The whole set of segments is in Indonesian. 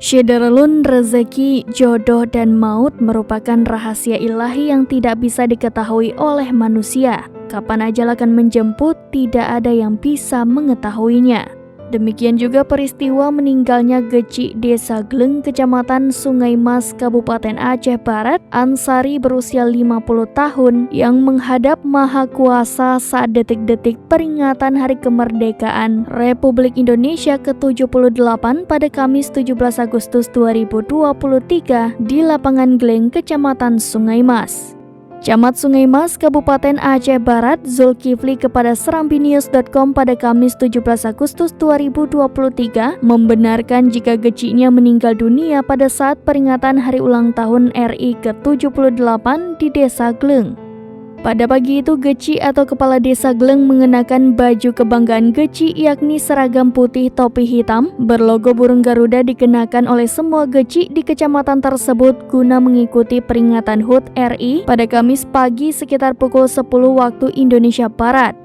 Syederlun, rezeki, jodoh, dan maut merupakan rahasia ilahi yang tidak bisa diketahui oleh manusia. Kapan ajal akan menjemput, tidak ada yang bisa mengetahuinya. Demikian juga peristiwa meninggalnya Geci Desa Gleng, Kecamatan Sungai Mas, Kabupaten Aceh Barat, Ansari berusia 50 tahun yang menghadap Maha Kuasa saat detik-detik peringatan Hari Kemerdekaan Republik Indonesia ke-78 pada Kamis 17 Agustus 2023 di lapangan Gleng, Kecamatan Sungai Mas. Camat Sungai Mas, Kabupaten Aceh Barat, Zulkifli kepada serambinews.com pada Kamis 17 Agustus 2023 membenarkan jika Gecinya meninggal dunia pada saat peringatan Hari Ulang Tahun RI ke-78 di Desa Gleng. Pada pagi itu, Geci atau Kepala Desa Gleng mengenakan baju kebanggaan Geci, yakni seragam putih topi hitam berlogo burung Garuda dikenakan oleh semua Geci di kecamatan tersebut guna mengikuti peringatan HUT RI pada Kamis pagi sekitar pukul 10 waktu Indonesia Barat.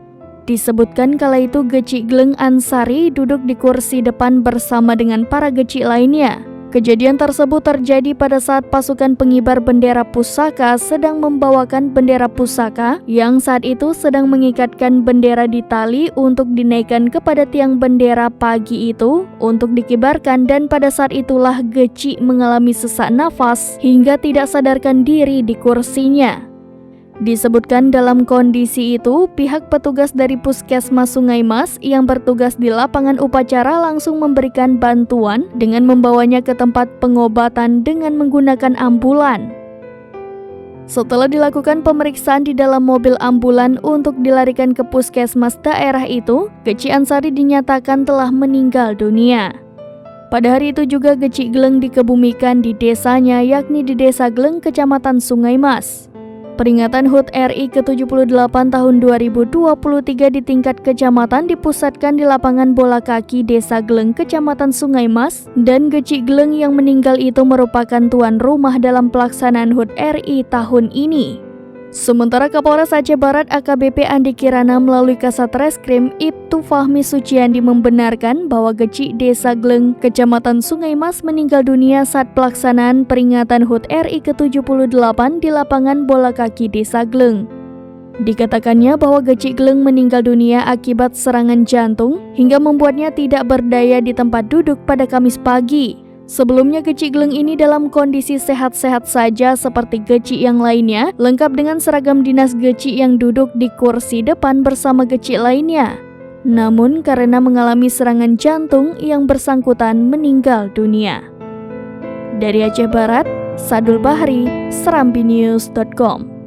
Disebutkan kala itu Geci Gleng Ansari duduk di kursi depan bersama dengan para Geci lainnya. Kejadian tersebut terjadi pada saat pasukan pengibar bendera pusaka sedang membawakan bendera pusaka yang saat itu sedang mengikatkan bendera di tali untuk dinaikkan kepada tiang bendera pagi itu untuk dikibarkan, dan pada saat itulah Geci mengalami sesak nafas hingga tidak sadarkan diri di kursinya. Disebutkan dalam kondisi itu, pihak petugas dari Puskesmas Sungai Mas yang bertugas di lapangan upacara langsung memberikan bantuan dengan membawanya ke tempat pengobatan dengan menggunakan ambulan. Setelah dilakukan pemeriksaan di dalam mobil ambulan untuk dilarikan ke puskesmas daerah itu, Geci Ansari dinyatakan telah meninggal dunia. Pada hari itu juga Geci Gleng dikebumikan di desanya, yakni di Desa Gleng, Kecamatan Sungai Mas. Peringatan HUT RI ke-78 tahun 2023 di tingkat kecamatan dipusatkan di lapangan bola kaki Desa Gleng, Kecamatan Sungai Mas, dan Geci Gleng yang meninggal itu merupakan tuan rumah dalam pelaksanaan HUT RI tahun ini. Sementara Kapolres Aceh Barat AKBP Andi Kirana melalui Kasat Reskrim Ibtu Fahmi Suciandi membenarkan bahwa Geci Desa Gleng, Kecamatan Sungai Mas meninggal dunia saat pelaksanaan peringatan HUT RI ke-78 di lapangan bola kaki Desa Gleng. Dikatakannya bahwa Geci Gleng meninggal dunia akibat serangan jantung hingga membuatnya tidak berdaya di tempat duduk pada Kamis pagi. Sebelumnya Geci Gleng ini dalam kondisi sehat-sehat saja seperti Geci yang lainnya, lengkap dengan seragam dinas Geci yang duduk di kursi depan bersama Geci lainnya. Namun karena mengalami serangan jantung, yang bersangkutan meninggal dunia. Dari Aceh Barat, Sadul Bahri, serambinews.com.